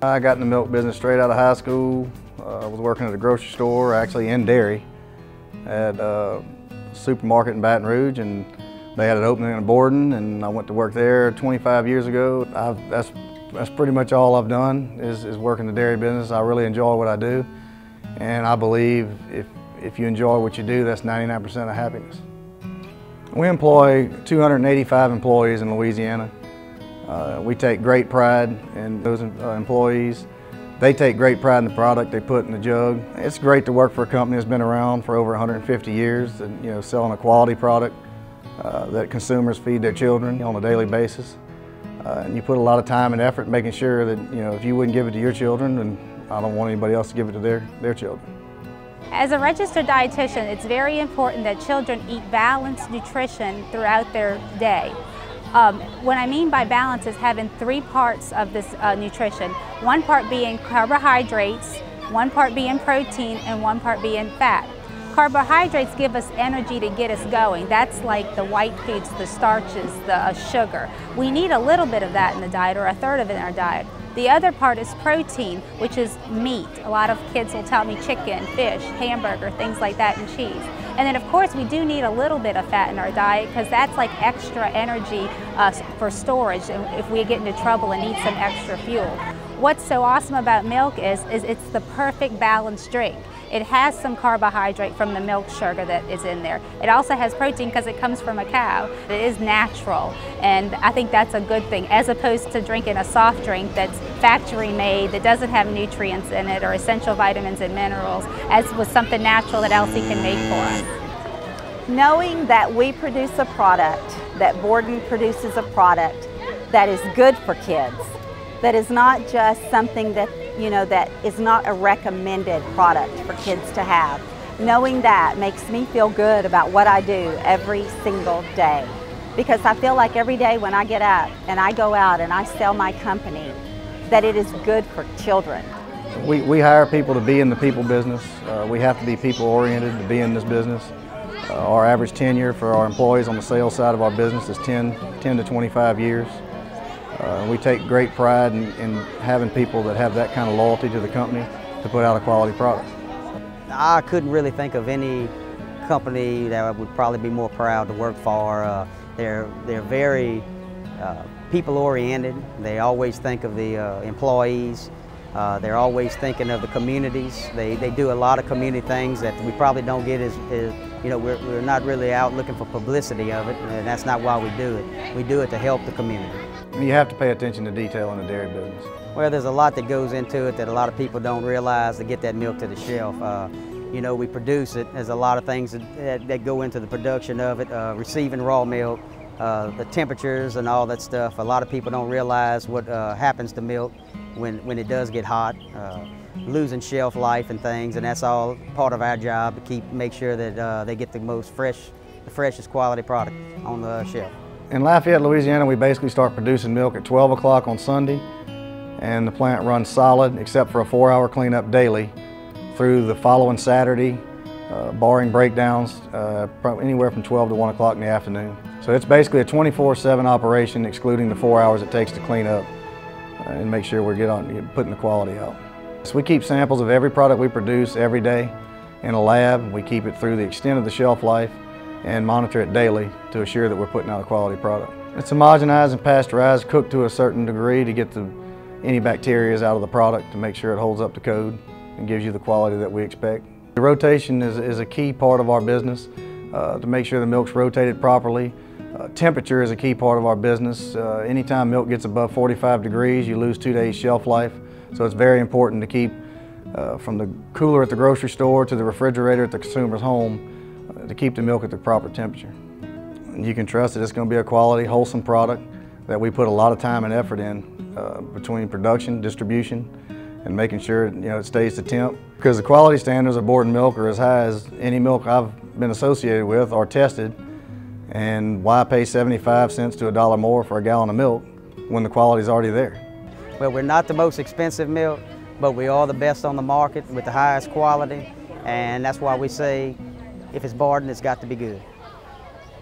I got in the milk business straight out of high school. I was working at a grocery store, actually in dairy, at a supermarket in Baton Rouge, and they had an opening in Bordens, and I went to work there 25 years ago. That's pretty much all I've done is work in the dairy business. I really enjoy what I do, and I believe if you enjoy what you do, that's 99% of happiness. We employ 285 employees in Louisiana. We take great pride in those employees. They take great pride in the product they put in the jug. It's great to work for a company that's been around for over 150 years and selling a quality product that consumers feed their children on a daily basis. And you put a lot of time and effort making sure that if you wouldn't give it to your children, then I don't want anybody else to give it to their children. As a registered dietitian, it's very important that children eat balanced nutrition throughout their day. What I mean by balance is having 3 parts of this nutrition. 1 part being carbohydrates, 1 part being protein, and 1 part being fat. Carbohydrates give us energy to get us going. That's like the white foods, the starches, the sugar. We need a little bit of that in the diet, or 1/3 of it in our diet. The other part is protein, which is meat. A lot of kids will tell me chicken, fish, hamburger, things like that, and cheese. And then of course we do need a little bit of fat in our diet because that's like extra energy for storage if we get into trouble and need some extra fuel. What's so awesome about milk is it's the perfect balanced drink. It has some carbohydrate from the milk sugar that is in there. It also has protein because it comes from a cow. It is natural, and I think that's a good thing, as opposed to drinking a soft drink that's factory made, that doesn't have nutrients in it or essential vitamins and minerals, as with something natural that Elsie can make for us. Knowing that we produce a product, that Borden produces a product that is good for kids, that is not just something that that is not a recommended product for kids to have. Knowing that makes me feel good about what I do every single day. Because I feel like every day when I get up and I go out and I sell my company, that it is good for children. We hire people to be in the people business. We have to be people oriented to be in this business. Our average tenure for our employees on the sales side of our business is 10 to 25 years. We take great pride in having people that have that kind of loyalty to the company to put out a quality product. I couldn't really think of any company that I would probably be more proud to work for. They're very people-oriented. They always think of the employees. They're always thinking of the communities. They do a lot of community things that we probably don't get as we're not really out looking for publicity of it, and that's not why we do it. We do it to help the community. You have to pay attention to detail in the dairy business. Well, there's a lot that goes into it that a lot of people don't realize to get that milk to the shelf. We produce it. There's a lot of things that go into the production of it, receiving raw milk, the temperatures and all that stuff. A lot of people don't realize what happens to milk when it does get hot, losing shelf life and things, and that's all part of our job to make sure that they get the freshest quality product on the shelf. In Lafayette, Louisiana, we basically start producing milk at 12 o'clock on Sunday, and the plant runs solid except for a 4-hour cleanup daily through the following Saturday, barring breakdowns, anywhere from 12 to 1 o'clock in the afternoon. So it's basically a 24/7 operation, excluding the 4 hours it takes to clean up and make sure we're putting the quality out. So we keep samples of every product we produce every day in a lab. We keep it through the extent of the shelf life and monitor it daily to assure that we're putting out a quality product. It's homogenized and pasteurized, cooked to a certain degree to get any bacteria out of the product to make sure it holds up to code and gives you the quality that we expect. The rotation is a key part of our business to make sure the milk's rotated properly. Temperature is a key part of our business. Anytime milk gets above 45 degrees, you lose 2 days shelf life. So it's very important to keep from the cooler at the grocery store to the refrigerator at the consumer's home to keep the milk at the proper temperature. And you can trust that it's going to be a quality, wholesome product that we put a lot of time and effort in between production, distribution, and making sure it stays to temp. Because the quality standards of Borden milk are as high as any milk I've been associated with or tested. And why pay 75 cents to $1 more for a gallon of milk when the quality's already there? Well, we're not the most expensive milk, but we are the best on the market with the highest quality, and that's why we say if it's Borden, it's got to be good.